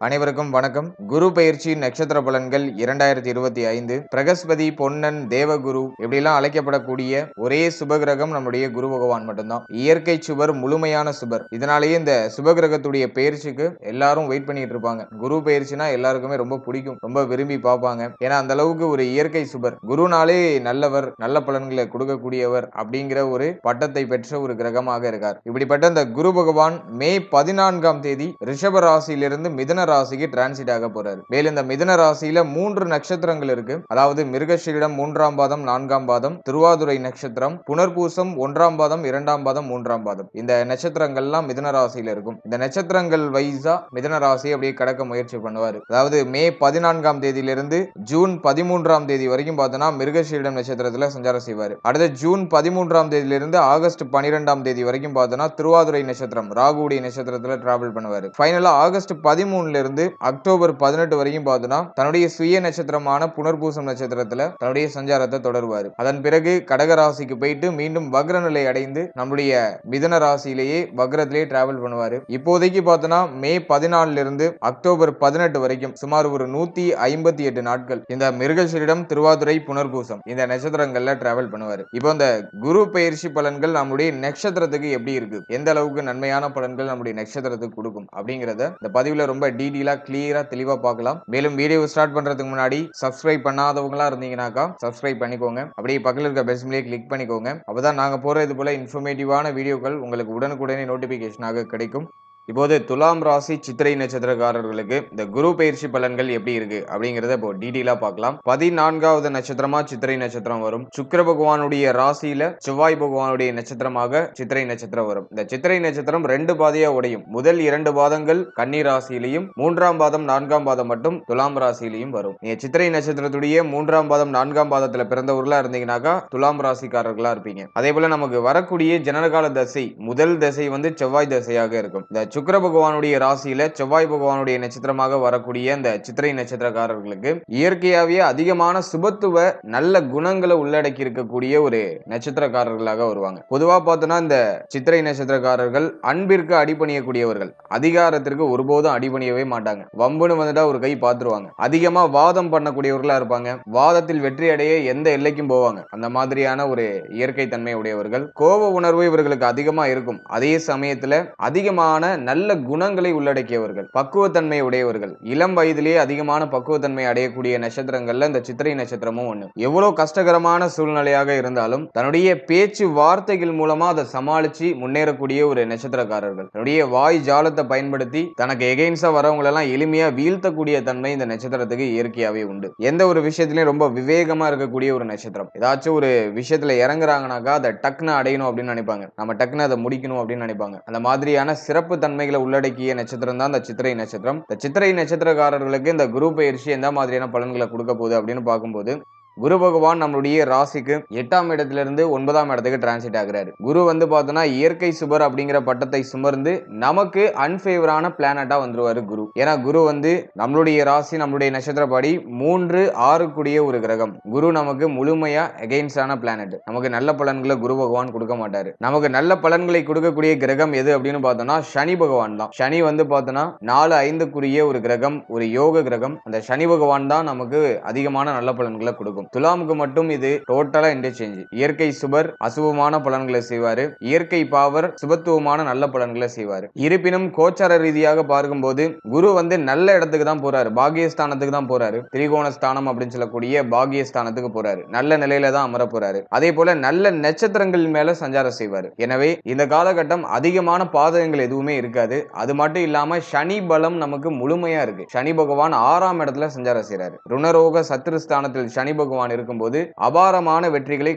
அனைவருக்கும் வணக்கம். குரு பெயர்ச்சி நட்சத்திர பலன்கள் 2025. பிரகஸ்பதி, பொன்னன், தேவகுரு இப்படிலாம் அழைக்கப்படக்கூடிய ஒரே சுபகிரகம் நம்முடைய குரு பகவான் மட்டும்தான். இயற்கை சுபர், முழுமையான சுபர். இதனாலேயே இந்த சுபகிரகத்துடைய பெயர்ச்சிக்கு எல்லாரும் வெயிட் பண்ணிட்டு இருப்பாங்க. குரு பெயர்ச்சினா எல்லாருக்குமே ரொம்ப பிடிக்கும், ரொம்ப விரும்பி பார்ப்பாங்க. ஏன்னா அந்த அளவுக்கு ஒரு இயற்கை சுபர். குருனாலே நல்லவர், நல்ல பலன்களை கொடுக்கக்கூடியவர் அப்படிங்கிற ஒரு பட்டத்தை பெற்ற ஒரு கிரகமாக இருக்கார். இப்படிப்பட்ட இந்த குரு பகவான் மே 14ஆம் தேதி ரிஷப ராசியிலிருந்து மிதுன ராசிக்கு டிரான்சிட் ஆக போறாரு. மேலும் இந்த மிதுன ராசியில 3 நட்சத்திரங்கள் இருக்கு. அதாவது மிருகஷீரிடம் 3ஆம் பாதம், 4ஆம் பாதம், திருவாதுரை நட்சத்திரம், புனர்பூசம் 1ஆம் பாதம், 2ஆம் பாதம், 3ஆம் பாதம். இந்த நட்சத்திரங்கள்லாம் மிதுன ராசியில இருக்கும். இந்த நட்சத்திரங்கள் வைஸா மிதுன ராசியை அப்படியே கடக்க முயற்சி பண்ணுவாரு. அதாவது மே 14ஆம் தேதியிலிருந்து ஜூன் 13ஆம் தேதி வரைக்கும் பார்த்தோம்னா மிருகஷீரிடம் நட்சத்திரத்துல சஞ்சாரம் செய்வாரு. அடுத்து ஜூன் 13ஆம் தேதியிலிருந்து ஆகஸ்ட் 12ஆம் தேதி வரைக்கும் பார்த்தோம்னா திருவாதுரை நட்சத்திரம், ராகுடைய நட்சத்திரத்துல டிராவல் பண்ணுவாரு. ஃபைனலா ஆகஸ்ட் 13 இருந்து அக்டோபர் 18 வரைக்கும் பார்த்தோம்னா தன்னுடைய சுய நட்சத்திரமான புனர்பூசம் நட்சத்திரத்துல தன்னுடைய சஞ்சாரத்தை தொடருவாரு. அதன் பிறகு கடக ராசிக்கு போயிட்டு மீண்டும் வக்ர நிலை அடைந்து நம்முடைய மிதுன ராசியிலேயே வக்ரத்திலேயே டிராவல் பண்ணுவாரு. இப்போதைக்கு பார்த்தோம்னா மே 14 இருந்து அக்டோபர் 18 வரைக்கும் சுமார் ஒரு 158 நாட்கள் இந்த மிருகஷீரிடம், திருவாதுரை, புனர்பூசம் இந்த நட்சத்திரங்கள்ல டிராவல் பண்ணுவாரு. இப்போ இந்த குரு பெயர்ச்சி பலன்கள் நம்முடைய நட்சத்திரத்துக்கு எப்படி இருக்கு, எந்த அளவுக்கு நன்மையான பலன்கள் நம்முடைய நட்சத்திரத்துக்கு கொடுக்கும் அப்படிங்கறத இந்த பதிவுல ரொம்ப டீடெயிலா கிளியரா தெளிவா பார்க்கலாம். மேலும் வீடியோ ஸ்டார்ட் பண்றதுக்கு முன்னாடி சப்ஸ்கிரைப் பண்ணாதவங்களா இருந்தீங்கன்னாக்கா சப்ஸ்கிரைப் பண்ணிக்கோங்க. அப்படியே பக்கத்துல இருக்க பெல் சிம்பலை கிளிக் பண்ணிக்கோங்க. அப்பதான் நாங்க போற இது போல இன்ஃபர்மேட்டிவான வீடியோக்கள் உங்களுக்கு உடனுக்குடனே நோட்டிபிகேஷனாக கிடைக்கும். இப்போது துலாம் ராசி சித்திரை நட்சத்திரக்காரர்களுக்கு இந்த குரு பயிற்சி பலன்கள் எப்படி இருக்கு அப்படிங்கறத இப்போ டீடெயிலா பார்க்கலாம். 14வது நட்சத்திரமா சித்திரை நட்சத்திரம் வரும். சுக்கிர பகவானுடைய ராசியில செவ்வாய் பகவானுடைய நட்சத்திரமாக சித்திரை நட்சத்திரம் வரும். இந்த சித்திரை நட்சத்திரம் 2 பாதையா உடையும். முதல் 2 பாதங்கள் கன்னி ராசியிலையும், 3ஆம் பாதம் 4ஆம் பாதம் மட்டும் துலாம் ராசியிலையும் வரும். நீங்க சித்திரை நட்சத்திரத்துடைய 3ஆம் பாதம் 4ஆம் பாதத்துல பிறந்தவர்களா இருந்தீங்கன்னாக்கா துலாம் ராசிக்காரர்களா இருப்பீங்க. அதே போல நமக்கு வரக்கூடிய ஜனனகால தசை முதல் தசை வந்து செவ்வாய் தசையாக இருக்கும். இந்த சுக்கிர பகவானுடைய ராசியில செவ்வாய் பகவானுடைய நட்சத்திரமாக வரக்கூடிய இந்த சித்திரை நட்சத்திரக்காரர்களுக்கு இயற்கையாவே அதிகமான சுபத்துவ நல்ல குணங்களை உள்ளடக்கி இருக்கக்கூடிய ஒரு நட்சத்திரக்காரர்களாக வருவாங்க. பொதுவா பார்த்தோம்னா இந்த சித்திரை நட்சத்திரக்காரர்கள் அன்பிற்கு அடிபணியக்கூடியவர்கள், அதிகாரத்திற்கு ஒருபோதும் அடிபணியவே மாட்டாங்க. வம்புன்னு வந்துட்டா ஒரு கை பார்த்துருவாங்க. அதிகமா வாதம் பண்ணக்கூடியவர்களா இருப்பாங்க. வாதத்தில் வெற்றி அடைய எந்த எல்லைக்கும் போவாங்க. அந்த மாதிரியான ஒரு இயற்கை தன்மை உடையவர்கள். கோப உணர்வு இவர்களுக்கு அதிகமா இருக்கும். அதே சமயத்துல அதிகமான நல்ல குணங்களை உள்ளடக்கியவர்கள், பக்குவத்தன்மை உடையவர்கள். இளம் வயதிலேயே அதிகமான பக்குவத்தன்மை அடையக்கூடிய நட்சத்திரங்கள்ல இந்த சித்திரை நட்சத்திரமும் ஒண்ணு. எவ்வளவு கஷ்டகரமான சூழ்நிலையாக இருந்தாலும் தன்னுடைய பேச்சு வார்த்தைகள் மூலமா அதை சமாளிச்சு முன்னேறக்கூடிய ஒரு நட்சத்திரக்காரர்கள். தன்னுடைய வாய் ஜாலத்தை பயன்படுத்தி தனக்கு எகெயின்ஸ்டா வரவங்களை எல்லாம் எளிமையா வீழ்த்தக்கூடிய தன்மை இந்த நட்சத்திரத்துக்கு இயற்கையாவே உண்டு. எந்த ஒரு விஷயத்திலையும் ரொம்ப விவேகமா இருக்கக்கூடிய ஒரு நட்சத்திரம். ஏதாச்சும் ஒரு விஷயத்துல இறங்குறாங்கனாக்கா அதை டக்குன்னு அடையணும் அப்படின்னு நினைப்பாங்க. நம்ம டக்குன்னு அதை முடிக்கணும் அப்படின்னு நினைப்பாங்க. அந்த மாதிரியான சிறப்பு தன்மைகளை உள்ளடக்கிய நட்சத்திரம் தான் இந்த சித்திரை நட்சத்திரம். இந்த சித்திரை நட்சத்திரக்காரர்களுக்கு இந்த குரு பயிற்சி எந்த மாதிரியான பலன்களை கொடுக்க போகுது அப்படின்னு பார்க்கும்போது, குரு பகவான் நம்மளுடைய ராசிக்கு 8ஆம் இடத்திலிருந்து 9ஆம் இடத்துக்கு டிரான்சிட் ஆகிறாரு. குரு வந்து பார்த்தோம்னா இயற்கை சுபர் அப்படிங்கிற பட்டத்தை சுமர்ந்து நமக்கு அன்ஃபேவரான பிளானட்டா வந்துருவாரு குரு. ஏன்னா குரு வந்து நம்மளுடைய ராசி, நம்மளுடைய நட்சத்திரப்படி 3, 6 கூடிய ஒரு கிரகம். குரு நமக்கு முழுமையா எகெயின்ஸ்டான பிளானட். நமக்கு நல்ல பலன்களை குரு பகவான் கொடுக்க மாட்டாரு. நமக்கு நல்ல பலன்களை கொடுக்கக்கூடிய கிரகம் எது அப்படின்னு பார்த்தோம்னா சனி பகவான் தான். சனி வந்து பார்த்தோம்னா 4, 5 ஒரு கிரகம், ஒரு யோக கிரகம். அந்த சனி பகவான் தான் நமக்கு அதிகமான நல்ல பலன்களை கொடுக்கும். துலாமுக்கு மட்டும் இது டோட்டலா இன்டர்சேஞ்ச். இயற்கை சுபர் அசுபமான பலன்களை செய்வாரு, இயற்கை பாவர் சுபத்துவமான நல்ல பலன்களை செய்வாரு. இருப்பினும் கோச்சார ரீதியாக பார்க்கும்போது குரு வந்து நல்ல இடத்துக்கு தான் போறாரு, பாகியஸ்தானத்துக்கு தான் போறாரு. திரிகோண ஸ்தானம் அப்படின்னு சொல்லக்கூடிய பாகியஸ்தானத்துக்கு போறாரு. நல்ல நிலையில தான் அமர போறாரு. அதே போல நல்ல நட்சத்திரங்கள் மேல சஞ்சாரம் செய்வாரு. எனவே இந்த காலகட்டம் அதிகமான பாதகங்கள் எதுவுமே இருக்காது. அது மட்டும் இல்லாம சனி பலம் நமக்கு முழுமையா இருக்கு. சனி பகவான் 6ஆம் இடத்துல சஞ்சாரம் செய்றாரு. ருணரோக சத்துருஸ்தானத்தில் சனி பகவான் இருக்கும்போது அபாரமான வெற்றிகளை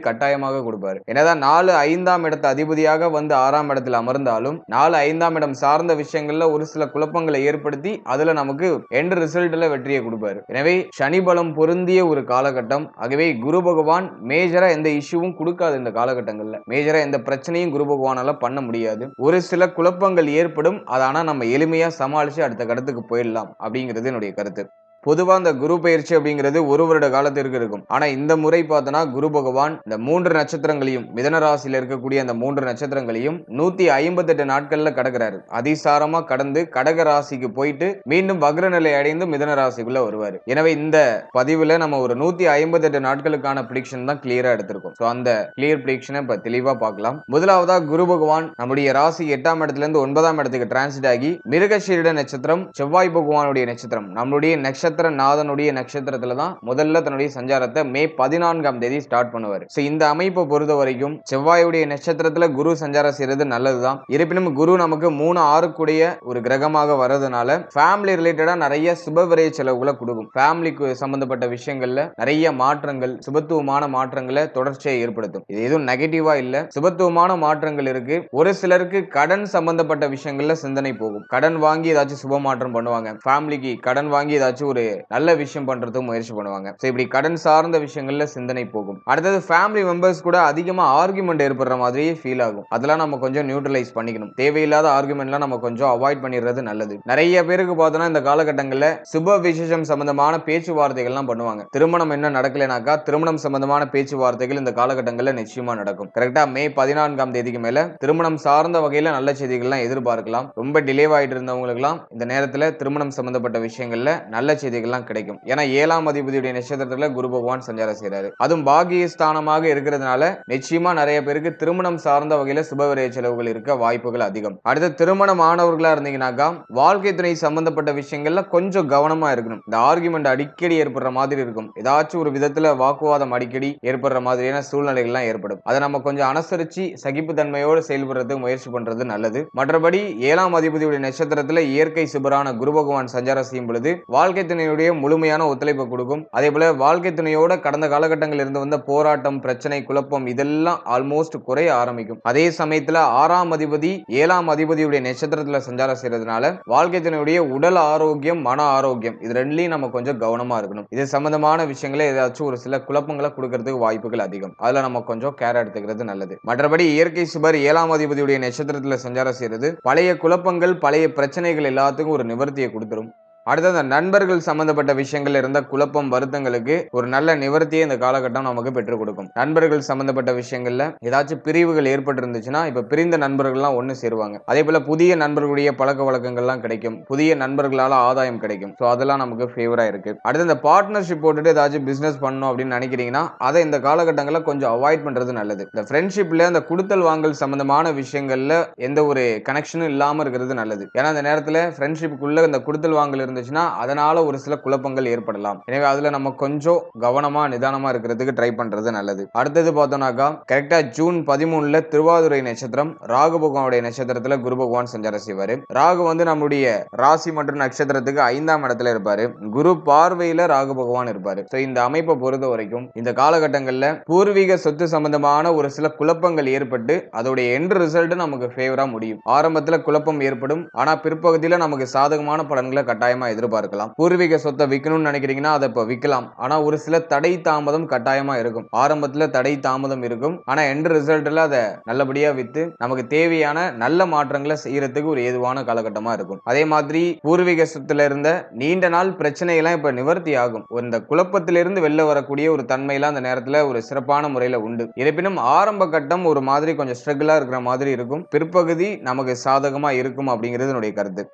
கட்டாயமாக கொடுப்பாரு. என்னதான் 4, 5ஆம் இடத்து அதிபதியாக வந்து 6ஆம் இடத்தில் அமர்ந்தாலும் 4, 5ஆம் இடம் சார்ந்த விஷயங்கள்ல ஒரு சில குழப்பங்களை ஏற்படுத்தி அதுல நமக்கு எண்ட் ரிசல்ட்ல வெற்றியை கொடுப்பாரு. எனவே சனி பலம் பொருந்திய ஒரு காலகட்டம். ஆகவே குரு பகவான் மேஜரா எந்த இஷ்யூவும் கொடுக்காது. இந்த காலகட்டங்கள்ல மேஜரா எந்த பிரச்சனையும் குரு பகவானால பண்ண முடியாது. ஒரு சில குழப்பங்கள் ஏற்படும். அதானா நம்ம எளிமையா சமாளிச்சு அடுத்த கடத்துக்கு போயிடலாம் அப்படிங்கிறது என்னுடைய கருத்து. பொதுவா இந்த குரு பயிற்சி அப்படிங்கிறது ஒரு வருட காலத்திற்கு இருக்கும். ஆனா இந்த முறை பார்த்தோம்னா குரு பகவான் இந்த 3 நட்சத்திரங்களையும் மிதன ராசியில இருக்கக்கூடிய அந்த 3 நட்சத்திரங்களையும் 158 நாட்கள்ல கடக்கிறாரு. அதிசாரமா கடந்து கடக ராசிக்கு போயிட்டு மீண்டும் வக்ர நிலை அடைந்து மிதன ராசிக்குள்ள வருவாரு. எனவே இந்த பதிவுல நம்ம ஒரு 158 நாட்களுக்கான பிரிடிக்ஷன் தான் கிளியரா எடுத்திருக்கோம். சோ அந்த கிளியர் பிரிடிக்ஷனை இப்ப தெளிவா பார்க்கலாம். முதலாவதா குரு பகவான் நம்முடைய ராசி 8ஆம் இடத்துல இருந்து 9ஆம் இடத்துக்கு டிரான்சிட் ஆகி மிருகசீரிட நட்சத்திரம் செவ்வாய் பகவானுடைய நட்சத்திரம் நம்மளுடைய நட்சத்திர நாதனுடைய நட்சத்திரத்துல தான் முதல்ல தன்னுடைய சஞ்சாரத்தை மே 14ஆம் தேதி ஸ்டார்ட் பண்ணுவாரு. இந்த அமைப்பை பொறுத்த வரைக்கும் செவ்வாயுடைய நட்சத்திரத்துல குரு சஞ்சாரம் செய்யறது நல்லதுதான். இருப்பினும் குரு நமக்கு 3 6 கூடிய ஒரு கிரகமாக வர்றதுனால ஃபேமிலி ரிலேட்டடா நிறைய சுபவிரய செலவுகளை கொடுக்கும். ஃபேமிலிக்கு சம்பந்தப்பட்ட விஷயங்கள்ல நிறைய மாற்றங்கள் சுபத்துவமான மாற்றங்களை தொடர்ச்சியை ஏற்படுத்தும். இது எதுவும் நெகட்டிவா இல்ல, சுபத்துவமான மாற்றங்கள் இருக்கு. ஒரு சிலருக்கு கடன் சம்பந்தப்பட்ட விஷயங்கள்ல சிந்தனை போகும். கடன் வாங்கி ஏதாச்சும் சுப மாற்றம் பண்ணுவாங்க. ஃபேமிலிக்கு கடன் வாங்கி ஏதாச்சும் ஒரு நல்ல விஷயம் பண்றதுக்கு முயற்சி பண்ணுவாங்க. இப்படி கடன் சார்ந்த விஷயங்கள்ல சிந்தனை போகும். அடுத்தது ஃபேமிலி மெம்பர்ஸ் கூட அதிகமா ஆர்குமெண்ட் ஏற்படுற மாதிரியே ஃபீல் ஆகும். அதெல்லாம் நம்ம கொஞ்சம் நியூட்ரலைஸ் பண்ணிக்கணும். தேவையில்லாத ஆர்குமெண்ட்லாம் நம்ம கொஞ்சம் அவாய்ட் பண்ணிடுறது நல்லது. நிறைய பேருக்கு பார்த்தோம்னா இந்த காலகட்டங்கள்ல சுப விசேஷம் சம்பந்தமான பேச்சுவார்த்தைகள்லாம் பண்ணுவாங்க. திருமணம் என்ன நடக்கலைனாக்கா திருமணம் சம்பந்தமான பேச்சுவார்த்தைகள் இந்த காலகட்டங்கள்ல நிச்சயமா நடக்கும். கரெக்டா மே 14ஆம் தேதிக்கு மேல திருமணம் சார்ந்த வகையில நல்ல செய்திகள்லாம் எதிர்பார்க்கலாம். ரொம்ப டிலேவாயிட்டு இருந்தவங்களுக்குலாம் இந்த நேரத்துல திருமணம் சம்பந்தப்பட்ட விஷயங்கள்ல நல்ல செய்திகள்லாம் கிடைக்கும். ஏன்னா 7ஆம் அதிபதியுடைய நட்சத்திரத்துல குரு பகவான் சஞ்சாரம் செய்றாரு. அதுவும் பாகியஸ்தானமாக இருக்கிறதுனால நிச்சயமா நிறைய பேருக்கு திருமணம் சார்ந்த வகையில சுபவிரய செலவுகள் இருக்க வாய்ப்புகள் அதிகம். அடுத்து திருமணம் ஆனவர்களா இருந்தீங்கன்னாக்கா வாழ்க்கை துணை சம்பந்தப்பட்ட விஷயங்கள்ல கொஞ்சம் கவனமா இருக்கணும். இந்த ஆர்குமெண்ட் அடிக்கடி ஏற்படுற மாதிரி இருக்கும். ஏதாச்சும் ஒரு விதத்துல வாக்குவாதம் அடிக்கடி ஏற்படுற மாதிரியான சூழ்நிலைகள்லாம் ஏற்படும். அதை நம்ம கொஞ்சம் அனுசரிச்சு சகிப்பு தன்மையோடு செயல்படுறதுக்கு முயற்சி பண்றது நல்லது. மற்றபடி 7ஆம் அதிபதியுடைய நட்சத்திரத்துல இயற்கை சுபரான குரு பகவான் சஞ்சாரம் செய்யும் பொழுது வாழ்க்கை துணையுடைய முழுமையான ஒத்துழைப்பு கொடுக்கும். அதே போல வாழ்க்கை துணையோட கடந்த காலகட்டங்களில் இருந்து வந்த போராட்டம் பிரச்சனை குழப்பம் இதெல்லாம் ஆல்மோஸ்ட் குறைய ஆரம்பிக்கும். அதே சமயத்துல 6ஆம் அதிபதி 7ஆம் அதிபதியுடைய நட்சத்திரத்துல சஞ்சாரம் செய்யறதுனால வாழ்க்கை துணையுடைய உடல் ஆரோக்கியம் மன ஆரோக்கியம் இது ரெண்டுலயும் நம்ம கொஞ்சம் கவனமா இருக்கணும். இது சம்பந்தமான விஷயங்களை ஏதாச்சும் ஒரு சில குழப்பங்களை கொடுக்கறதுக்கு வாய்ப்புகள் அதிகம். அதுல நம்ம கொஞ்சம் கேர் எடுத்துக்கிறது நல்லது. மற்றபடி இயற்கை சுபர் 7ஆம் அதிபதியுடைய நட்சத்திரத்துல சஞ்சாரம் செய்யறது பழைய குழப்பங்கள் பழைய பிரச்சனைகள் எல்லாத்துக்கும் ஒரு நிவர்த்தியை கொடுத்துரும். அடுத்தது நண்பர்கள் சம்பந்தப்பட்ட விஷயங்கள் இருந்த குழப்பம் வருத்தங்களுக்கு ஒரு நல்ல நிவர்த்தியை இந்த காலகட்டம் நமக்கு பெற்றுக் கொடுக்கும். நண்பர்கள் சம்பந்தப்பட்ட விஷயங்கள்ல ஏதாச்சும் பிரிவுகள் ஏற்பட்டு இருந்துச்சுன்னா இப்ப பிரிந்த நண்பர்கள்லாம் ஒண்ணு சேருவாங்க. அதே போல புதிய நண்பர்களுடைய பழக்க வழக்கங்கள்லாம் கிடைக்கும். புதிய நண்பர்களால ஆதாயம் கிடைக்கும். சோ அதெல்லாம் நமக்கு ஃபேவரா இருக்கு. அடுத்து இந்த பார்ட்னர்ஷிப் போட்டுட்டு ஏதாச்சும் பிசினஸ் பண்ணணும் அப்படின்னு நினைக்கிறீங்கன்னா அதை இந்த காலகட்டங்களில் கொஞ்சம் அவாய்ட் பண்றது நல்லது. இந்த ஃப்ரெண்ட்ஷிப்ல இந்த குடுத்தல் வாங்கல் சம்பந்தமான விஷயங்கள்ல எந்த ஒரு கனெக்ஷனும் இல்லாம இருக்கிறது நல்லது. ஏன்னா அந்த நேரத்துல ஃப்ரெண்ட்ஷிப்புக்குள்ள இந்த குடுத்தல் வாங்கல் இருந்துச்சுன்னா அதனால ஒரு சில குழப்பங்கள் ஏற்படலாம். எனவே அதுல நம்ம கொஞ்சம் கவனமா நிதானமா இருக்கிறதுக்கு ட்ரை பண்றது நல்லது. அடுத்தது பார்த்தோம்னாக்கா கரெக்டா ஜூன் 13ல திருவாதிரை நட்சத்திரம் ராகு பகவானுடைய நட்சத்திரத்துல குரு பகவான் சஞ்சாரம் செய்வாரு. ராகு வந்து நம்முடைய ராசி மற்றும் நட்சத்திரத்துக்கு 5ஆம் இடத்துல இருப்பாரு. குரு பார்வையில ராகு பகவான் இருப்பாரு. இந்த அமைப்பை பொறுத்த வரைக்கும் இந்த காலகட்டங்கள்ல பூர்வீக சொத்து சம்பந்தமான ஒரு சில குழப்பங்கள் ஏற்பட்டு அதோடைய எண்ட் ரிசல்ட் நமக்கு ஃபேவரா முடியும். ஆரம்பத்துல குழப்பம் ஏற்படும். ஆனா பிற்பகுதியில நமக்கு சாதகமான பலன்களை கட்டாயமா எதிர்பார்க்கலாம். பூர்வீக சொத்தை விற்கணும்னு நினைக்கிறீங்கன்னா அதை இப்ப விற்கலாம். ஆனா ஒரு சில தடை தாமதம் கட்டாயமா இருக்கும். ஆரம்பத்துல தடை தாமதம் இருக்கும். ஆனா எண்ட் ரிசல்ட்ல அதை நல்லபடியா வித்து நமக்கு தேவையான நல்ல மாற்றங்களை செய்யறதுக்கு ஒரு ஏதுவான காலகட்டமா இருக்கும். அதே மாதிரி பூர்வீக சொத்துல இருந்த நீண்ட நாள் பிரச்சனை எல்லாம் இப்ப நிவர்த்தி ஆகும். இந்த குழப்பத்திலிருந்து வெளில வரக்கூடிய ஒரு தன்மையெல்லாம் அந்த நேரத்துல ஒரு சிறப்பான முறையில உண்டு. இருப்பினும் ஆரம்ப கட்டம் ஒரு மாதிரி கொஞ்சம் ஸ்ட்ரகிளா இருக்கிற மாதிரி இருக்கும். பிற்பகுதி நமக்கு சாதகமா இருக்கும் அப்படிங்கிறது என்னுடைய கருத்து.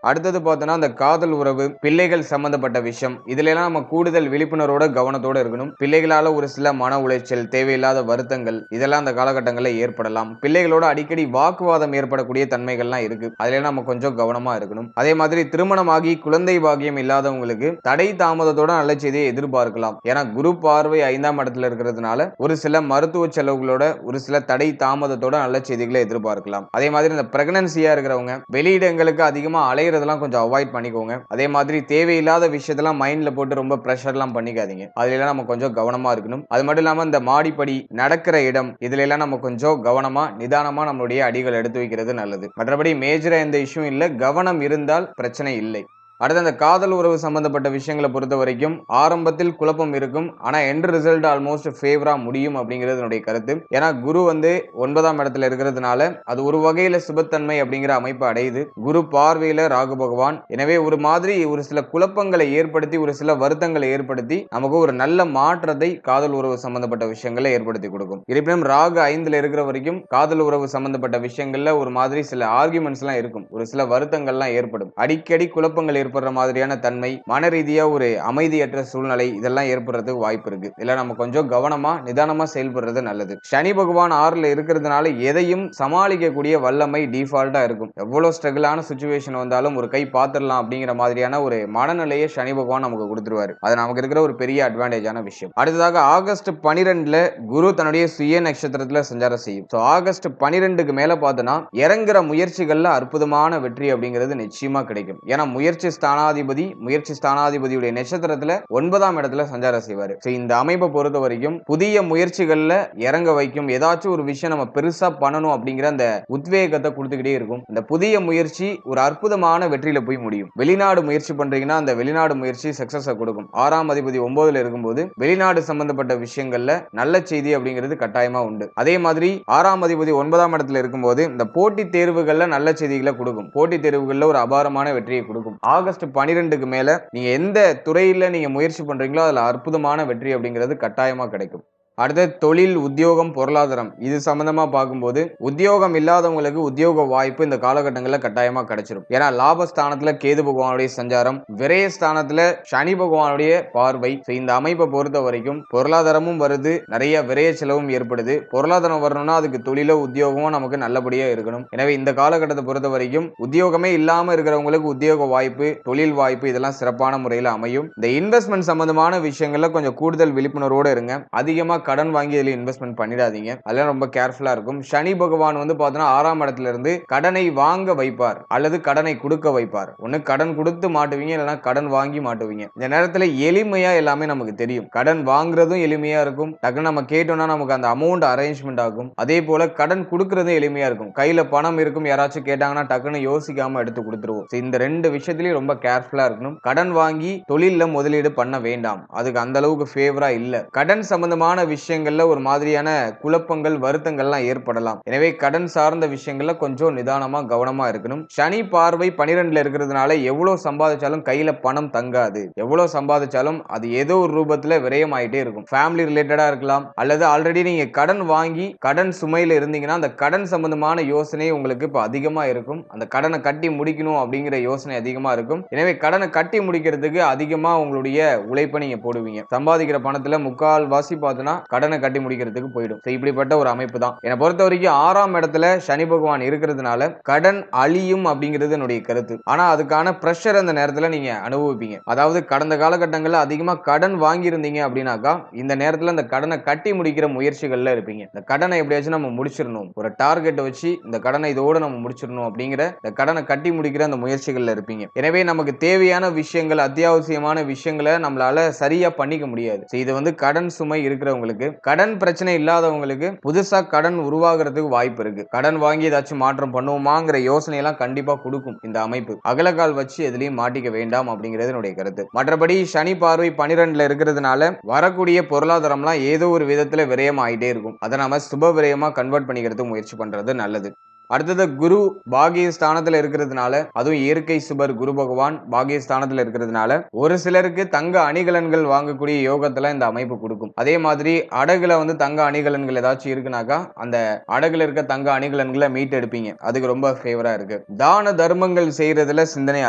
அடுத்தது பார்த்தோன்னா அந்த காதல் உறவு பிள்ளைகள் சம்பந்தப்பட்ட விஷயம் இதுல எல்லாம் நம்ம கூடுதல் விழிப்புணர்வோட கவனத்தோட இருக்கணும். பிள்ளைகளால ஒரு சில மன உளைச்சல் தேவையில்லாத வருத்தங்கள் இதெல்லாம் அந்த காலகட்டங்களில் ஏற்படலாம். பிள்ளைகளோட அடிக்கடி வாக்குவாதம் ஏற்படக்கூடிய தன்மைகள்லாம் இருக்கு. அதுல நம்ம கொஞ்சம் கவனமா இருக்கணும். அதே மாதிரி திருமணமாகி குழந்தை பாக்கியம் இல்லாதவங்களுக்கு தடை தாமதத்தோட நல்ல செய்தியை எதிர்பார்க்கலாம். ஏன்னா குரு பார்வை 5ஆம் இடத்துல இருக்கிறதுனால ஒரு சில மருத்துவ செலவுகளோட ஒரு சில தடை தாமதத்தோட நல்ல செய்திகளை எதிர்பார்க்கலாம். அதே மாதிரி இந்த பிரெக்னன்சியா இருக்கிறவங்க வெளியிடங்களுக்கு அதிகமா இதெல்லாம் கொஞ்சம் அவாய்ட் பண்ணிக்கோங்க. அதே மாதிரி தேவையில்லாத விஷயத்தெல்லாம் மைண்ட்ல போட்டு ரொம்ப பிரஷர்லாம் பண்ணிக்காதீங்க. அதுல எல்லாம் நம்ம கொஞ்சம் கவனமா இருக்கணும். அது மட்டும் இல்லாம இந்த மாடிப்படி நடக்கிற இடம் இதுல எல்லாம் நம்ம கொஞ்சம் கவனமா நிதானமா நம்மளுடைய அடிகள் எடுத்து வைக்கிறது நல்லது. மற்றபடி மேஜரா எந்த இஷ்யூ இல்ல. கவனம் இருந்தால் பிரச்சனை இல்லை. அடுத்து அந்த காதல் உறவு சம்பந்தப்பட்ட விஷயங்களை பொறுத்த வரைக்கும் ஆரம்பத்தில் குழப்பம் இருக்கும், ஆனா எண்ட் ரிசல்ட் ஆல்மோஸ்ட் ஃபேவரா முடியும் அப்படிங்கிறது என்னுடைய கருத்து. ஏன்னா குரு வந்து 9ஆம் இடத்துல இருக்கிறதுனால அது ஒரு வகையில சுபத்தன்மை அப்படிங்கிற அமைப்பு அடையுது. குரு பார்வையில ராகு பகவான். எனவே ஒரு மாதிரி ஒரு சில குழப்பங்களை ஏற்படுத்தி ஒரு சில வருத்தங்களை ஏற்படுத்தி நமக்கு ஒரு நல்ல மாற்றத்தை காதல் உறவு சம்பந்தப்பட்ட விஷயங்களை ஏற்படுத்தி கொடுக்கும். இருப்பினும் ராகு 5ல இருக்கிற வரைக்கும் காதல் உறவு சம்பந்தப்பட்ட விஷயங்கள்ல ஒரு மாதிரி சில ஆர்குமெண்ட்ஸ் எல்லாம் இருக்கும், ஒரு சில வருத்தங்கள்லாம் ஏற்படும், அடிக்கடி குழப்பங்கள் ஏற்படுற மாதிரியான தன்மை, மன ரீதியா ஒரு அமைதியற்ற சூழ்நிலை இதெல்லாம் ஏற்படுறதுக்கு வாய்ப்பு இருக்கு. இல்ல நம்ம கொஞ்சம் கவனமா நிதானமா செயல்படுறது நல்லது. சனி பகவான் 6ல இருக்கிறதுனால எதையும் சமாளிக்கக்கூடிய வல்லமை டிஃபால்ட்டா இருக்கும். எவ்வளவு ஸ்ட்ரகிளான சிச்சுவேஷன் வந்தாலும் ஒரு கை பாத்துடலாம் அப்படிங்கிற மாதிரியான ஒரு மனநிலையை சனி பகவான் நமக்கு கொடுத்துருவாரு. அது நமக்கு இருக்கிற ஒரு பெரிய அட்வான்டேஜான விஷயம். அடுத்ததாக ஆகஸ்ட் 12ல குரு தன்னுடைய சுய நட்சத்திரத்துல சஞ்சாரம் செய்யும். ஆகஸ்ட் 12க்கு மேல பார்த்தோம்னா இறங்குற முயற்சிகள்ல அற்புதமான வெற்றி அப்படிங்கிறது நிச்சயமா கிடைக்கும். ஏன்னா முயற்சி ஸ்தானாதிபதியுடைய நட்சத்திரத்துல 9ஆம் இடத்துல சஞ்சாரம் செய்வாரு. இந்த அமைப்பை பொறுத்த வரைக்கும் புதிய முயற்சிகள்ல இறங்க வைக்கும். ஏதாச்சும் ஒரு விஷயம் நம்ம பெருசா பண்ணணும் அப்படிங்கிற அந்த உத்வேகத்தை கொடுத்துக்கிட்டே இருக்கும். இந்த புதிய முயற்சி ஒரு அற்புதமான வெற்றியில போய் முடியும். வெளிநாடு முயற்சி பண்றீங்கன்னா அந்த வெளிநாடு முயற்சி சக்சஸ் கொடுக்கும். 6ஆம் அதிபதி 9ல இருக்கும்போது வெளிநாடு சம்பந்தப்பட்ட விஷயங்கள்ல நல்ல செய்தி அப்படிங்கிறது கட்டாயமா உண்டு. அதே மாதிரி 6ஆம் அதிபதி 9ஆம் இடத்துல இருக்கும்போது இந்த போட்டி தேர்வுகள்ல நல்ல செய்திகளை கொடுக்கும். போட்டி தேர்வுகள்ல ஒரு அபாரமான வெற்றியை கொடுக்கும். ஆகஸ்ட் 12க்கு மேல நீங்க எந்த துறையில நீங்க முயற்சி பண்றீங்களோ அதுல அற்புதமான வெற்றி அப்படிங்கிறது கட்டாயமா கிடைக்கும். அடுத்து தொழில், உத்தியோகம், பொருளாதாரம் இது சம்பந்தமா பார்க்கும்போது உத்தியோகம் இல்லாதவங்களுக்கு உத்தியோக வாய்ப்பு இந்த காலகட்டங்களில் கட்டாயமா கிடைச்சிடும். ஏன்னா லாபஸ்தானத்துல கேது பகவானுடைய சஞ்சாரம், விரயஸ்தானத்துல சனி பகவானுடைய பார்வை, இந்த அமைப்பை பொறுத்த வரைக்கும் பொருளாதாரமும் வருது, நிறைய விரய செலவும் ஏற்படுது. பொருளாதாரம் வரணும்னா அதுக்கு தொழிலோ உத்தியோகமோ நமக்கு நல்லபடியா இருக்கணும். எனவே இந்த காலகட்டத்தை பொறுத்த வரைக்கும் உத்தியோகமே இல்லாம இருக்கிறவங்களுக்கு உத்தியோக வாய்ப்பு, தொழில் வாய்ப்பு இதெல்லாம் சிறப்பான முறையில் அமையும். இந்த இன்வெஸ்ட்மெண்ட் சம்பந்தமான விஷயங்கள்ல கொஞ்சம் கூடுதல் விழிப்புணர்வோடு இருங்க. அதிகமா கடன் வாங்கி இதுல இன்வெஸ்ட்மெண்ட் பண்ணிடாதீங்க, அதெல்லாம் ரொம்ப கேர்ஃபுல்லா இருக்கும். சனி பகவான் வந்து பார்த்தோன்னா 6ஆம் இடத்துல இருந்து கடனை வாங்க வைப்பார் அல்லது கடனை கொடுக்க வைப்பார். ஒன்னு கடன் கொடுத்து மாட்டுவீங்க, இல்லைன்னா கடன் வாங்கி மாட்டுவீங்க. இந்த நேரத்துல எளிமையா எல்லாமே நமக்கு தெரியும். கடன் வாங்குறதும் எளிமையா இருக்கும், டக்குன்னு நம்ம கேட்டோம்னா நமக்கு அந்த அமௌண்ட் அரேஞ்ச்மெண்ட் ஆகும். அதே போல கடன் கொடுக்கறதும் எளிமையா இருக்கும். கையில பணம் இருக்கும், யாராச்சும் கேட்டாங்கன்னா டக்குன்னு யோசிக்காம எடுத்து கொடுத்துருவோம். இந்த ரெண்டு விஷயத்திலயும் ரொம்ப கேர்ஃபுல்லா இருக்கணும். கடன் வாங்கி தொழில முதலீடு பண்ண வேண்டாம், அதுக்கு அந்த அளவுக்கு ஃபேவரா இல்ல. கடன் சம்பந்தமான விஷயங்கள்ல ஒரு மாதிரியான குழப்பங்கள், வருத்தங்கள்லாம் ஏற்படலாம். எனவே கடன் சார்ந்த விஷயங்கள்ல கொஞ்சம் நிதானமா கவனமா இருக்கணும். சனி பார்வை 12ல இருக்கிறதுனால எவ்வளவு சம்பாதிச்சாலும் கையில பணம் தங்காது. எவ்வளவு சம்பாதிச்சாலும் அது ஏதோ ஒரு ரூபத்துல விரயம் ஆயிட்டே இருக்கும். ஃபேமிலி ரிலேட்டடா இருக்கலாம், அல்லது ஆல்ரெடி நீங்க கடன் வாங்கி கடன் சுமையில இருந்தீங்கன்னா அந்த கடன் சம்பந்தமான யோசனை உங்களுக்கு இப்ப அதிகமா இருக்கும். அந்த கடனை கட்டி முடிக்கணும் அப்படிங்கிற யோசனை அதிகமா இருக்கும். எனவே கடனை கட்டி முடிக்கிறதுக்கு அதிகமா உங்களுடைய உழைப்பை நீங்க போடுவீங்க. சம்பாதிக்கிற பணத்துல முக்கால் வாசி பார்த்தோன்னா கடனை கட்டி முடிக்கிறதுக்கு போயிடும். இப்படிப்பட்ட ஒரு அமைப்பு தான். என்னை பொறுத்த வரைக்கும் 6ஆம் இடத்துல சனி பகவான் இருக்கிறதுனால கடன் அழியும் அப்படிங்கிறது என்னுடைய கருத்து. ஆனா அதுக்கான பிரஷர் அந்த நேரத்துல நீங்க அனுபவிப்பீங்க. அதாவது கடந்த காலகட்டங்களில் அதிகமா கடன் வாங்கி இருந்தீங்க அப்படின்னாக்கா இந்த நேரத்துல அந்த கடனை கட்டி முடிக்கிற முயற்சிகள்ல இருப்பீங்க. இந்த கடனை எப்படியாச்சும் நம்ம முடிச்சிடணும், ஒரு டார்கெட் வச்சு இந்த கடனை இதோட நம்ம முடிச்சிடணும் அப்படிங்கிற இந்த கடனை கட்டி முடிக்கிற அந்த முயற்சிகள்ல இருப்பீங்க. எனவே நமக்கு தேவையான விஷயங்கள், அத்தியாவசியமான விஷயங்களை நம்மளால சரியா பண்ணிக்க முடியாது. இது வந்து கடன் சுமை இருக்கிறவங்களுக்கு, கடன் பிரச்சனை இல்லாதவங்களுக்கு புதுசா கடன் உருவாகிறதுக்கு வாய்ப்பு இருக்கு. கடன் வாங்கி ஏதாச்சும் மாற்றம் பண்ணுவோமாங்கிற யோசனை எல்லாம் கண்டிப்பா கொடுக்கும் இந்த அமைப்பு. அகலக்கால் வச்சு எதுலயும் மாட்டிக்க வேண்டாம் அப்படிங்கிறது என்னுடைய கருத்து. மற்றபடி சனி பார்வை 12ல இருக்கிறதுனால வரக்கூடிய பொருளாதாரம்லாம் ஏதோ ஒரு விதத்துல விரயம் ஆயிட்டே இருக்கும். அதை நாம சுப விரயமா கன்வெர்ட் பண்ணிக்கிறதுக்கு முயற்சி பண்றது நல்லது. அடுத்தது குரு பாகியஸ்தானத்துல இருக்கிறதுனால, அதுவும் இயற்கை சுபர் குரு பகவான் பாகியஸ்தானத்துல இருக்கிறதுனால ஒரு சிலருக்கு தங்க அணிகலன்கள் வாங்கக்கூடிய யோகத்துல இந்த அமைப்பு கொடுக்கும். அதே மாதிரி அடகுல வந்து தங்க அணிகலன்கள் ஏதாச்சும் இருக்குனாக்கா அந்த அடகுல இருக்க தங்க அணிகலன்களை மீட்டு எடுப்பீங்க. அதுக்கு ரொம்ப ஃபேவரா இருக்கு. தான தர்மங்கள் செய்யறதுல சிந்தனை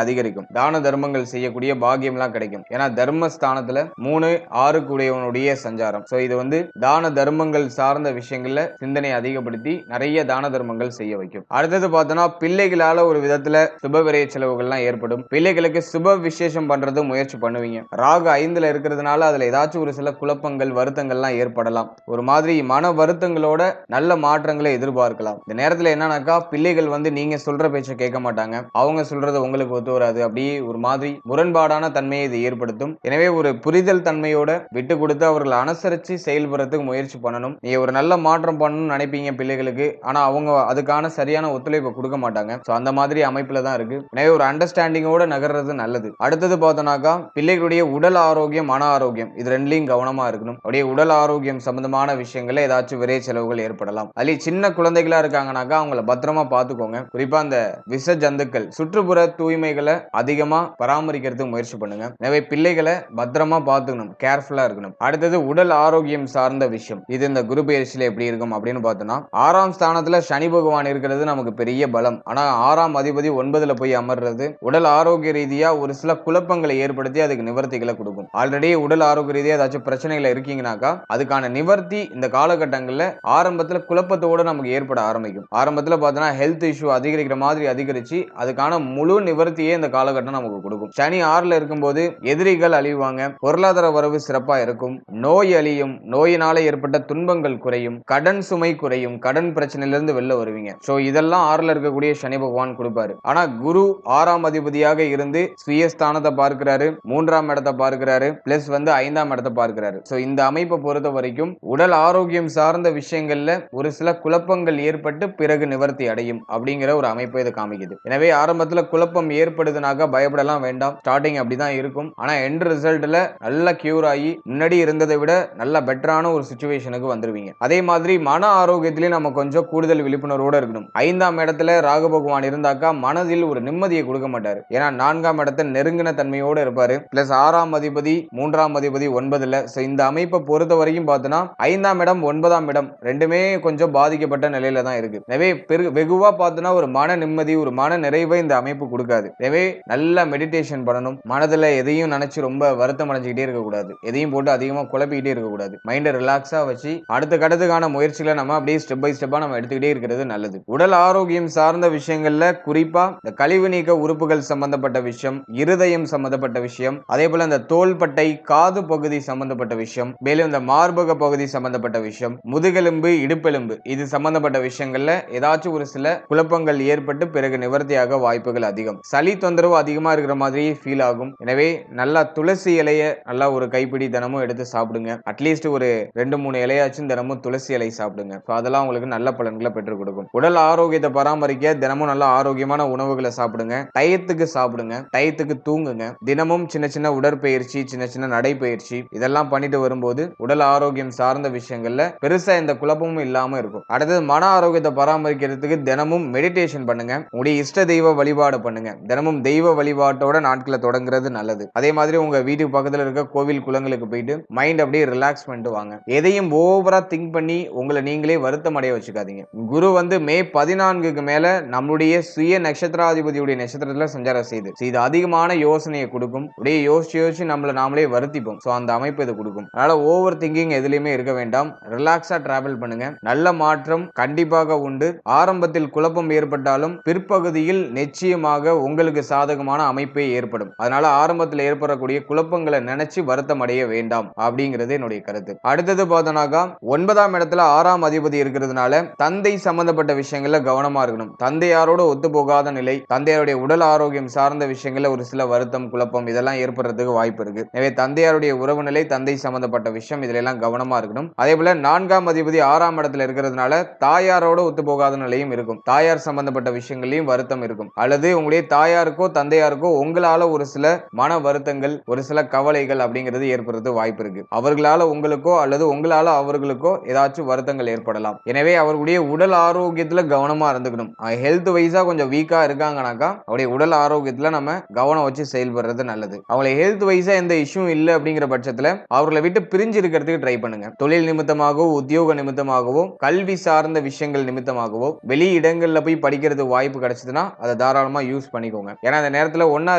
அதிகரிக்கும். தான தர்மங்கள் செய்யக்கூடிய பாகியம் எல்லாம் கிடைக்கும். ஏன்னா தர்மஸ்தானத்துல 3, 6 கூடியவனுடைய சஞ்சாரம். இது வந்து தான தர்மங்கள் சார்ந்த விஷயங்கள்ல சிந்தனை அதிகப்படுத்தி நிறைய தான தர்மங்கள் செய்ய வைக்கும். அடுத்தது பார்த்தோம்னா பிள்ளைகளால ஒரு விதத்துல சுப விரய செலவுகள்லாம் ஏற்படும். பிள்ளைகளுக்கு சுப விசேஷம் பண்றது முயற்சி பண்ணுவீங்க. ராகு 5ல இருக்கிறதுனால அதுல ஏதாச்சும் ஒரு சில குழப்பங்கள், வருத்தங்கள்லாம் ஏற்படலாம். ஒரு மாதிரி மன வருத்தங்களோட நல்ல மாற்றங்களை எதிர்பார்க்கலாம். இந்த நேரத்துல என்னன்னாக்கா பிள்ளைகள் வந்து நீங்க சொல்ற பேச்சை கேட்க மாட்டாங்க, அவங்க சொல்றது உங்களுக்கு ஒத்து வராது. அப்படியே ஒரு மாதிரி முரண்பாடான தன்மையை இது ஏற்படுத்தும். எனவே ஒரு புரிதல் தன்மையோட விட்டு கொடுத்து அவர்களை அனுசரிச்சு செயல்படுறதுக்கு முயற்சி பண்ணணும். நீங்க ஒரு நல்ல மாற்றம் பண்ணணும்னு நினைப்பீங்க பிள்ளைகளுக்கு, ஆனா அவங்க அதுக்கான சரியான ஒத்துழைப்பு கொடுக்க மாட்டாங்க. சோ அந்த மாதிரி அமைப்புல தான் இருக்கு. எனவே ஒரு அண்டர்ஸ்டாண்டிங்கோட நகர்றது நல்லது. அடுத்தது பார்த்தோம்னாக்கா பிள்ளைகளுடைய உடல் ஆரோக்கியம், மன ஆரோக்கியம் இது ரெண்டுலயும் கவனமா இருக்கணும். அப்படியே உடல் ஆரோக்கியம் சம்பந்தமான விஷயங்கள்ல ஏதாச்சும் விரை செலவுகள் ஏற்படலாம். அதுலயும் சின்ன குழந்தைகளா இருக்காங்கனாக்கா அவங்கள பத்திரமா பாத்துக்கோங்க. குறிப்பா அந்த விஷ ஜந்துக்கள் சுற்றுப்புற தூய்மைகளை அதிகமா பராமரிக்கிறதுக்கு முயற்சி பண்ணுங்க. எனவே பிள்ளைகளை பத்திரமா பாத்துக்கணும், கேர்ஃபுல்லா இருக்கணும். அடுத்தது உடல் ஆரோக்கியம் சார்ந்த விஷயம். இது இந்த குரு பெயர்ச்சியில எப்படி இருக்கும் அப்படின்னு பார்த்தோம்னா 6ஆம் ஸ்தானத்துல சனி பகவான் இருக்கிறது நமக்கு பெரிய பலம். ஆனா 6ஆம் அதிபதி 9ல போய் அமர்றது உடல் ஆரோக்கிய ரீதியா ஒரு சில குழப்பங்களை ஏற்படுத்தி அதுக்கு நிவர்த்திகளை கொடுக்கும். ஆல்ரெடி உடல் ஆரோக்கிய ரீதியா ஏதாச்சும் பிரச்சனைகள் இருக்கீங்கன்னாக்கா அதுக்கான நிவர்த்தி இந்த காலகட்டங்கள்ல ஆரம்பத்துல குழப்பத்தோட நமக்கு ஏற்பட ஆரம்பிக்கும். ஆரம்பத்துல பார்த்தோம்னா ஹெல்த் இஷ்யூ அதிகரிக்கிற மாதிரி அதிகரிச்சு அதுக்கான முழு நிவர்த்தியே இந்த காலகட்டம் நமக்கு கொடுக்கும். சனி 6ல இருக்கும்போது எதிரிகள் அழிவாங்க, பொருளாதார வரவு சிறப்பா இருக்கும், நோய் அழியும், நோயினால ஏற்பட்ட துன்பங்கள் குறையும், கடன் சுமை குறையும், கடன் பிரச்சனையிலிருந்து வெளில வருவீங்க. சோ இதெல்லாம் 6ல இருக்கக்கூடிய சனி பகவான் கொடுப்பாரு. ஆனா குரு 6ஆம் அதிபதியாக இருந்து சுயஸ்தானத்தை பார்க்கிறாரு, 3ஆம் இடத்தை பார்க்கிறாரு, பிளஸ் 5ஆம் இடத்தை பார்க்கிறாரு. சோ இந்த அமைப்பை பொறுத்த வரைக்கும் உடல் ஆரோக்கியம் சார்ந்த விஷயங்கள்ல ஒரு சில குழப்பங்கள் ஏற்பட்டு பிறகு நிவர்த்தி அடையும் அப்படிங்கிற ஒரு அமைப்பை இது காமிக்குது. எனவே ஆரம்பத்துல குழப்பம் ஏற்படுதுனாக்கா பயப்படலாம் வேண்டாம். ஸ்டார்டிங் அப்படிதான் இருக்கும். ஆனா எண்ட் ரிசல்ட்ல நல்ல கியூர் ஆகி முன்னாடி இருந்ததை விட நல்ல பெட்டரான ஒரு சிச்சுவேஷனுக்கு வந்துருவீங்க. அதே மாதிரி மன ஆரோக்கியத்திலேயே நம்ம கொஞ்சம் கூடுதல் விழிப்புணர்வோட இருக்கணும். 5ஆம் இடத்துல ராகு பகவான் இருந்தாக்கா மனதில் ஒரு நிம்மதியை கொடுக்க மாட்டாரு. ஏன்னா 4ஆம் இடத்தை நெருங்கின தன்மையோட இருப்பாரு. பிளஸ் 6ஆம் அதிபதி 3ஆம் அதிபதி 9ல. இந்த அமைப்பை பொறுத்த வரைக்கும் பார்த்தோம்னா 5ஆம் இடம் 9ஆம் இடம் ரெண்டுமே கொஞ்சம் பாதிக்கப்பட்ட நிலையில தான் இருக்கு. எனவே வெகுவா பார்த்தோம்னா ஒரு மன நிம்மதி, ஒரு மன நிறைவை இந்த அமைப்பு கொடுக்காது. எனவே நல்ல மெடிடேஷன் பண்ணணும். மனதுல எதையும் நினைச்சு ரொம்ப வருத்தம் அடைஞ்சுக்கிட்டே இருக்க கூடாது. எதையும் போட்டு அதிகமா குழப்பிக்கிட்டே இருக்க கூடாது. மைண்டை ரிலாக்ஸா வச்சு அடுத்த கட்டத்துக்கான முயற்சிகளை நம்ம அப்படியே ஸ்டெப் பை ஸ்டெப்பா நம்ம எடுத்துக்கிட்டே இருக்கிறது நல்லது. உடல் ஆரோக்கியம் சார்ந்த விஷயங்கள்ல குறிப்பா இந்த கழிவு நீக்க உறுப்புகள் சம்பந்தப்பட்ட விஷயம், இருதயம் சம்பந்தப்பட்ட விஷயம், அதே போல இந்த தோள்பட்டை காது பகுதி சம்பந்தப்பட்ட விஷயம், மேலும் இந்த மார்பக பகுதி சம்பந்தப்பட்ட விஷயம், முதுகெலும்பு இடுப்பெலும்பு இது சம்பந்தப்பட்ட விஷயங்கள்ல ஏதாச்சும் ஒரு சில குழப்பங்கள் ஏற்பட்டு பிறகு நிவர்த்தியாக வாய்ப்புகள் அதிகம். சளி தொந்தரவு அதிகமா இருக்கிற மாதிரி ஃபீல் ஆகும். எனவே நல்லா துளசி இலைய நல்லா ஒரு கைப்பிடி தினமும் எடுத்து சாப்பிடுங்க. அட்லீஸ்ட் ஒரு 2-3 இலையாச்சும் தினமும் துளசி இலை சாப்பிடுங்க. அதெல்லாம் உங்களுக்கு நல்ல பலன்களை பெற்றுக் கொடுக்கும். உடல் ஆரோக்கியத்தை பராமரிக்க தினமும் நல்ல ஆரோக்கியமான உணவுகளை சாப்பிடுங்க. டயத்துக்கு சாப்பிடுங்க, டயத்துக்கு தூங்குங்க. தினமும் சின்ன சின்ன உடற்பயிற்சி, சின்ன சின்ன நடைப்பயிற்சி இதெல்லாம் பண்ணிட்டு வரும்போது உடல் ஆரோக்கியம் சார்ந்த விஷயங்கள்ல பெருசா எந்த குழப்பமும் இல்லாம இருக்கும். அடுத்தது மன ஆரோக்கியத்தை பராமரிக்கிறதுக்கு தினமும் மெடிடேஷன் பண்ணுங்க. உங்களுடைய இஷ்ட தெய்வ வழிபாடு பண்ணுங்க. தினமும் தெய்வ வழிபாட்டோட நாட்களை தொடங்குறது நல்லது. அதே மாதிரி உங்க வீட்டுக்கு பக்கத்துல இருக்க கோவில் குளங்களுக்கு போயிட்டு மைண்ட் அப்படியே ரிலாக்ஸ் பண்ணிட்டு வாங்க. எதையும் ஓவரா திங்க் பண்ணி உங்களை நீங்களே வருத்தம் அடைய வச்சுக்காதீங்க. குரு மே 14க்கு மேல நம்முடைய சுய நட்சத்திராதிபதியுடைய நட்சத்திரத்துல சஞ்சாரம் செய்து இது அதிகமான யோசனையை கொடுக்கும். அப்படியே யோசிச்சு யோசிச்சு நம்மளை நாமளே வருத்திப்போம். சோ அந்த அமைப்பு இது கொடுக்கும். அதனால ஓவர் திங்கிங் எதுலையுமே இருக்க வேண்டாம். ரிலாக்ஸா டிராவல் பண்ணுங்க. நல்ல மாற்றம் கண்டிப்பாக உண்டு. ஆரம்பத்தில் குழப்பம் ஏற்பட்டாலும் பிற்பகுதியில் நிச்சயமாக உங்களுக்கு சாதகமான அமைப்பே ஏற்படும். அதனால ஆரம்பத்தில் ஏற்படக்கூடிய குழப்பங்களை நினைச்சு வருத்தம் அடைய வேண்டாம் அப்படிங்கிறது என்னுடைய கருத்து. அடுத்தது பார்த்தோம்னாக்கா 9ஆம் இடத்துல 6ஆம் அதிபதி இருக்கிறதுனால தந்தை சம்பந்தப்பட்ட விஷயங்கள்ல கவனமா இருக்கணும். தந்தையாரோட ஒத்து போகாத நிலை, தந்தையாருடைய உடல் ஆரோக்கியம் சார்ந்த விஷயங்கள்ல ஒரு சில வருத்தம் குழப்பம் இதெல்லாம் ஏற்படுறதுக்கு வாய்ப்பு இருக்கு. எனவே தந்தையாருடைய உறவு நிலை, தந்தை சம்பந்தப்பட்ட விஷயம் இதுல எல்லாம் கவனமா இருக்கணும். அதே போல 4ஆம் அதிபதி 6ஆம் இடத்துல இருக்கிறதுனால தாயாரோட ஒத்து போகாத நிலையும் இருக்கும். தாயார் சம்பந்தப்பட்ட விஷயங்களையும் வருத்தம் இருக்கும். அல்லது உங்களுடைய தாயாருக்கோ தந்தையாருக்கோ உங்களால ஒரு சில மன வருத்தங்கள், ஒரு சில கவலைகள் அப்படிங்கிறது ஏற்படுறது வாய்ப்பு இருக்கு. அவர்களால உங்களுக்கோ அல்லது உங்களால அவர்களுக்கோ ஏதாச்சும் வருத்தங்கள் ஏற்படலாம். எனவே அவர்களுடைய உடல் ஆரோக்கியத்துல கவனமா இருந்துக்கணும். ஹெல்த் வைஸா கொஞ்சம் வீக்கா இருக்காங்கனாக்கா அவருடைய உடல் ஆரோக்கியத்துல நம்ம கவனம் வச்சு செயல்படுறது நல்லது. அவங்களை ஹெல்த் வைஸா எந்த இஷ்யூ இல்ல அப்படிங்கிற பட்சத்துல அவர்களை விட்டு பிரிஞ்சு இருக்கிறதுக்கு ட்ரை பண்ணுங்க. தொழில் நிமித்தமாகவோ உத்தியோக நிமித்தமாகவோ கல்வி சார்ந்த விஷயங்கள் நிமித்தமாகவோ வெளி இடங்கள்ல போய் படிக்கிறது வாய்ப்பு கிடைச்சதுன்னா அதை தாராளமா யூஸ் பண்ணிக்கோங்க. ஏன்னா அந்த நேரத்துல ஒன்னா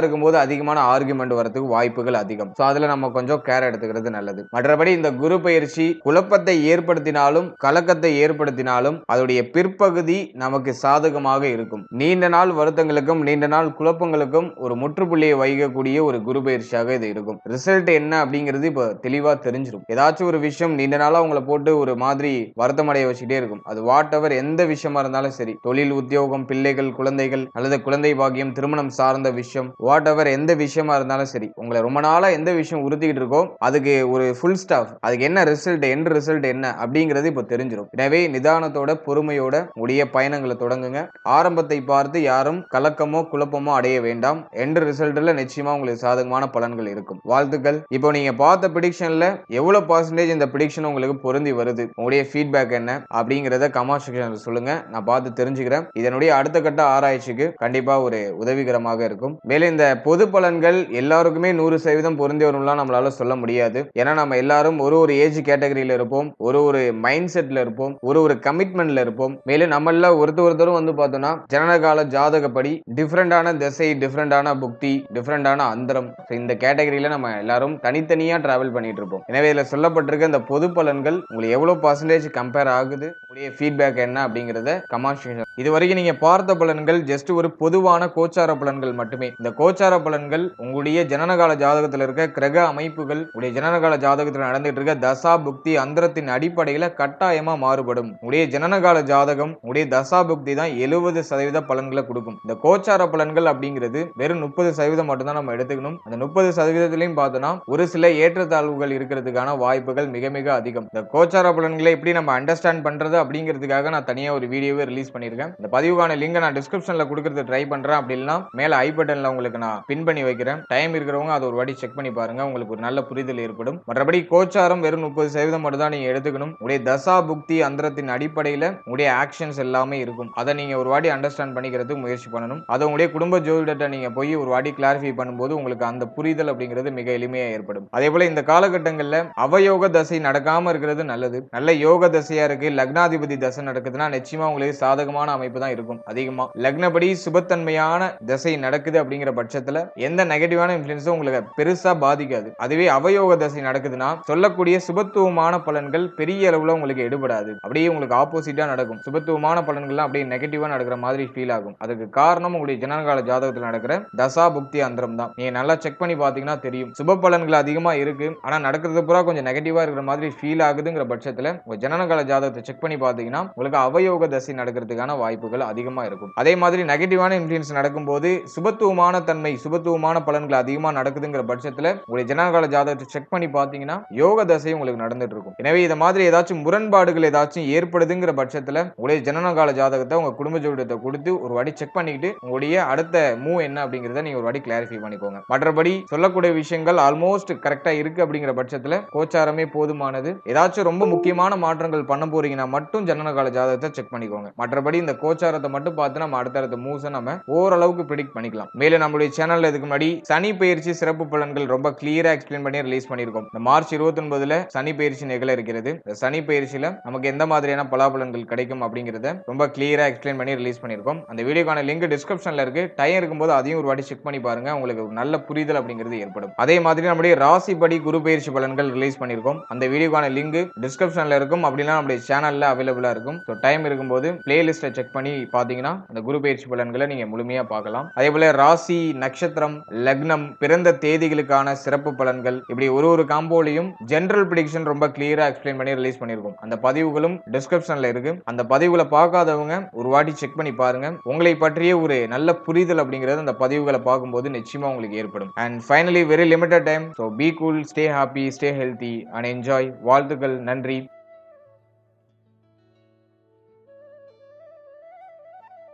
இருக்கும்போது அதிகமான ஆர்குமெண்ட் வரதுக்கு வாய்ப்புகள் அதிகம். சோ அதுல நம்ம கொஞ்சம் கேர் எடுத்துக்கிறது நல்லது. மற்றபடி இந்த குரு பயிற்சி குழப்பத்தை ஏற்படுத்தினாலும் கலக்கத்தை ஏற்படுத்தினாலும் அதோடைய பிற்பகுதி நமக்கு சாதகமாக இருக்கும். நீண்ட நாள் வருத்தங்களுக்கும் நீண்ட நாள் குழப்பங்களுக்கும் ஒரு முற்றுப்புள்ளியை வைக்கக்கூடிய ஒரு குரு பயிற்சியாக இது இருக்கும். ரிசல்ட் என்ன அப்படிங்கிறது இப்ப தெளிவா தெரிஞ்சிடும். ஏதாச்சும் ஒரு விஷயம் நீண்ட நாளா உங்களை போட்டு ஒரு மாதிரி வருத்தம் அடைய வச்சுட்டே இருக்கும். அது வாட் எவர் எந்த விஷயமா இருந்தாலும் சரி, தொழில், உத்தியோகம், பிள்ளைகள், குழந்தைகள் அல்லது குழந்தை பாக்கியம், திருமணம் சார்ந்த விஷயம், வாட் எவர் எந்த விஷயமா இருந்தாலும் சரி, உங்களை ரொம்ப நாளா எந்த விஷயம் உறுத்திக்கிட்டு இருக்கோ அதுக்கு ஒரு ஃபுல் ஸ்டாப், அதுக்கு என்ன ரிசல்ட், எண்ட் ரிசல்ட் என்ன அப்படிங்கிறது இப்ப தெரிஞ்சிடும். எனவே நிதானத்தோட பொறுமையோட உடைய பயணங்களை தொடங்குங்க. ஆரம்பத்தை பார்த்து யாரும் கலக்கமோ குழப்பமோ அடைய வேண்டாம். எண்ட் ரிசல்ட்ல நிச்சயமா உங்களுக்கு சாதகமான பலன்கள் இருக்கும். வாழ்த்துக்கள். இப்போ நீங்க பார்த்த பிரெடிக்ஷன்ல எவ்வளவு பர்சன்டேஜ் இந்த பிரெடிக்ஷன் உங்களுக்கு பொருந்தி வருது, உங்களுடைய ஃபீட்பேக் என்ன அப்படிங்கறத கமெண்ட் செக்ஷன்ல சொல்லுங்க. நான் பார்த்து தெரிஞ்சுக்கிறேன். இதனுடைய அடுத்த கட்ட ஆராய்ச்சிக்கு கண்டிப்பா ஒரு உதவிகரமாக இருக்கும். மேலும் இந்த பொது பலன்கள் எல்லாருக்குமே 100% பொருந்தி வரும்லாம் நம்மளால சொல்ல முடியாது. ஏன்னா நம்ம எல்லாரும் ஒரு ஏஜ் கேட்டகரியில இருப்போம், ஒரு மைண்ட் செட்ல இருப்போம், ஒரு கமிட்மெண்ட்ல இருப்போம். மேலும் நம்மள ஒருத்தரும் வந்து பார்த்தோம்னா ஜனனகால ஜாதகப்படி டிஃபரெண்டான திசை, டிஃபரெண்டான புக்தி, டிஃபரெண்டான அந்தரம், இந்த கேட்டகரியில நம்ம எல்லாரும் தனித்தனியா டிராவல் பண்ணிட்டு இருப்போம். எனவே இதுல சொல்லப்பட்டிருக்க இந்த பொது பலன்கள் உங்களுக்கு எவ்வளவு பர்சன்டேஜ் கம்பேர் ஆகுது, உங்களுடைய ஃபீட்பேக் என்ன அப்படிங்கறத கமெண்ட் செக்ஷன். இதுவரைக்கும் நீங்க பார்த்த பலன்கள் ஜஸ்ட் ஒரு பொதுவான கோச்சார பலன்கள் மட்டுமே. இந்த கோச்சார பலன்கள் உங்களுடைய ஜனனகால ஜாதகத்தில் இருக்க கிரக அமைப்புகள், உங்களுடைய ஜனனகால ஜாதகத்தில் நடந்துட்டு இருக்க தசா புக்தி அந்தரத்தின் அடிப்படையில கட்டாயமா மாறுபடும். உங்களுடைய ஜனனகால ஜாதகம், உங்களுடைய தசா புக்தி தான் 70% பலன்களை கொடுக்கும். இந்த கோச்சார பலன்கள் அப்படிங்கிறது வெறும் 30% மட்டும் தான் நம்ம எடுத்துக்கணும். அந்த 30%லையும் பார்த்தோம்னா ஒரு சில ஏற்றத்தாழ்வுகள் இருக்கிறதுக்கான வாய்ப்புகள் மிக மிக அதிகம். இந்த கோச்சார பலன்களை எப்படி நம்ம அண்டர்ஸ்டாண்ட் பண்றது அப்படிங்கிறதுக்காக நான் தனியா ஒரு வீடியோவை ரிலீஸ் பண்ணிருக்கேன். இந்த பதிவுக்கான லிங்க் நான் டிஸ்கிரிப்ஷன்ல கொடுக்கறது ட்ரை பண்றேன். அப்படி இல்லைன்னா மேல ஐ பட்டன்ல உங்களுக்கு நான் பின் பண்ணி வைக்கிறேன். டைம் இருக்கிறவங்க அதை ஒரு வாட்டி செக் பண்ணி பாருங்க, உங்களுக்கு ஒரு நல்ல புரிதல் ஏற்படும். மற்றபடி கோச்சாரம் வெறும் 30% மட்டும் தான் நீங்க எடுத்துக்கணும். உடைய தசா புக்தி அந்தரத்தின் அடிப்படையில உடைய ஆக்ஷன்ஸ் எல்லாமே இருக்கும். அதை நீங்க ஒரு வாட்டி அண்டர்ஸ்டாண்ட் பண்ணிக்கிறதுக்கு முயற்சி பண்ணணும். அதை உங்களுடைய குடும்ப ஜோதிடத்தை நீங்க போய் ஒரு வாட்டி கிளாரிஃபை பண்ணும்போது உங்களுக்கு அந்த புரிதல் அப்படிங்கிறது மிக எளிமையா ஏற்படும். அதே போல இந்த காலகட்டங்கள்ல அவயோக தசை நடக்காம இருக்கிறது நல்லது. நல்ல யோக தசையா இருக்கு, லக்னாதிபதி தசை நடக்குதுன்னா நிச்சயமா உங்களுக்கு சாதகமான அமைப்பு தான் இருக்கும். அதிகமா லக்னப்படி சுபத்தன்மையான தசை நடக்குது அப்படிங்கிற பட்சத்துல எந்த நெகட்டிவான இன்ஃப்ளூயன்ஸும் உங்களுக்கு பெருசா பாதிக்காது. அதுவே அவயோக தசை நடக்குதுன்னா சொல்லக்கூடிய சுபத்துவமான பலன்கள் பெரிய அளவுல உங்களுக்கு எடுபடாது. அப்படியே உங்களுக்கு ஆப்போசிட்டா நடக்கும். சுபத்துவமான பலன்கள்லாம் அப்படியே நெகட்டிவா நடக்கிற மாதிரி ஃபீல் ஆகும். அதுக்கு காரணம் உங்களுடைய ஜனனகால ஜாதகத்தில் நடக்கிற தசா புக்தி அந்தரம் தான். நீங்க நல்லா செக் பண்ணி பாத்தீங்கன்னா தெரியும். சுப பலன்கள் அதிகமா இருக்கு, ஆனா நடக்கிறது பூரா கொஞ்சம் நெகட்டிவா இருக்கிற மாதிரி ஃபீல் ஆகுதுங்கிற பட்சத்துல உங்க ஜனனகால ஜாதகத்தை செக் பண்ணி பாத்தீங்கன்னா உங்களுக்கு அவயோக தசை நடக்கிறதுக்கான வாய்ப்புகள் அதிகமா இருக்கும். அதே மாதிரி நெகட்டிவான இன்ஃப்ளூயன்ஸ் நடக்கும்போது சுபத்துவமான தன்மை, சுபத்துவமான பலன்கள் அதிகமா நடக்குதுங்கிற பட்சத்துல உங்களுடைய ஜனனகால ஜாதகத்தை செக் பண்ணி பாத்தீங்கன்னா யோக தசை உங்களுக்கு நடந்துட்டு இருக்கும். எனவே இந்த மாதிரி ஏதாச்சும் முரண்பாடுகள் ஏதாச்சும் ஏற்படுதுங்கிற பட்சத்துல உங்களுடைய ஜனனகால ஜாதகத்தை உங்க குடும்ப ஜோதிடத்தை கொடுத்து ஒரு வாட்டி செக் பண்ணிக்கிட்டு உங்களுடைய அடுத்த மூவ் என்ன அப்படிங்கறத நீங்க ஒரு வாட்டி கிளாரிஃபை பண்ணிக்கோங்க. மற்றபடி சொல்லக்கூடிய விஷயங்கள் ஆல்மோஸ்ட் கரெக்டா இருக்கு அப்படிங்கிற பட்சத்துல கோச்சாரமே போதுமானது. ஏதாச்சும் ரொம்ப முக்கியமான மாற்றங்கள் பண்ண போறீங்கன்னா மட்டும் ஜனனகால ஜாதகத்தை செக் பண்ணிக்கோங்க. மற்றபடி இந்த கோச்சாரத்தை மட்டும் பார்த்து நம்ம அடுத்த மூவ்ஸ் நம்ம ஓரளவுக்கு பிரெடிக்ட் பண்ணிக்கலாம். மேலும் நம்மளுடைய சேனல்ல இதுக்கு முன்னாடி சனி பயிற்சி சிறப்பு பலன்கள் ரொம்ப கிளியரா எக்ஸ்பிளைன் பண்ணி ரிலீஸ் பண்ணிருக்கோம். இந்த மார்ச் 29ல சனி பயிற்சி நிகழ இருக்கிறது. இந்த சனி பயிற்சியில நமக்கு எந்த மாதிரியான பலாபலன்கள் கிடைக்கும் அப்படிங்கறத ரொம்ப கிளியரா எக்ஸ்பிளைன் பண்ணி ரிலீஸ் பண்ணிருக்கோம். அந்த வீடியோக்கான லிங்க் டிஸ்கிரிப்ஷன்ல இருக்கு. டைம் இருக்கும்போது அதையும் ஒரு வாட்டி செக் பண்ணி பாருங்க, உங்களுக்கு ஒரு நல்ல புரிதல் அப்படிங்கிறது ஏற்படும். அதே மாதிரி நம்முடைய ராசிப்படி குரு பயிற்சி பலன்கள் ரிலீஸ் பண்ணிருக்கோம். அந்த வீடியோக்கான லிங்க் டிஸ்கிரிப்ஷன்ல இருக்கும். அப்படின்னா நம்முடைய சேனல்ல அவைலபிளா இருக்கும். ஸோ டைம் இருக்கும்போது பிளேலிஸ்ட்டை செக் பண்ணி பாத்தீங்கன்னா அந்த குரு பயிற்சி பலன்களை நீங்க முழுமையா பார்க்கலாம். அதே போல ராசி, நட்சத்திரம், லக்னம், பிறந்த தேதிகளுக்கான சிறப்பு பலன்கள், இப்படி ஒரு காம்போலையும் ஜெனரல் பிரெடிக்ஷன் ரொம்ப கிளியரா எக்ஸ்பிளைன் பண்ணி ரிலீஸ் பண்ணிருக்கோம். அந்த பதிவுகளும் டிஸ்கிரிப்ஷன்ல இருக்கு. அந்த பதிவுகளை பார்க்காதவங்க ஒரு வாட்டி செக் பண்ணி பாருங்க. உங்களை பற்றிய ஒரு நல்ல புரிதல் அப்படிங்கிறது அந்த பதிவுகளை பார்க்கும்போது நிச்சயமா உங்களுக்கு ஏற்படும். And finally very limited time. So be cool, stay happy, stay healthy and enjoy. வாழ்த்துக்கள். நன்றி.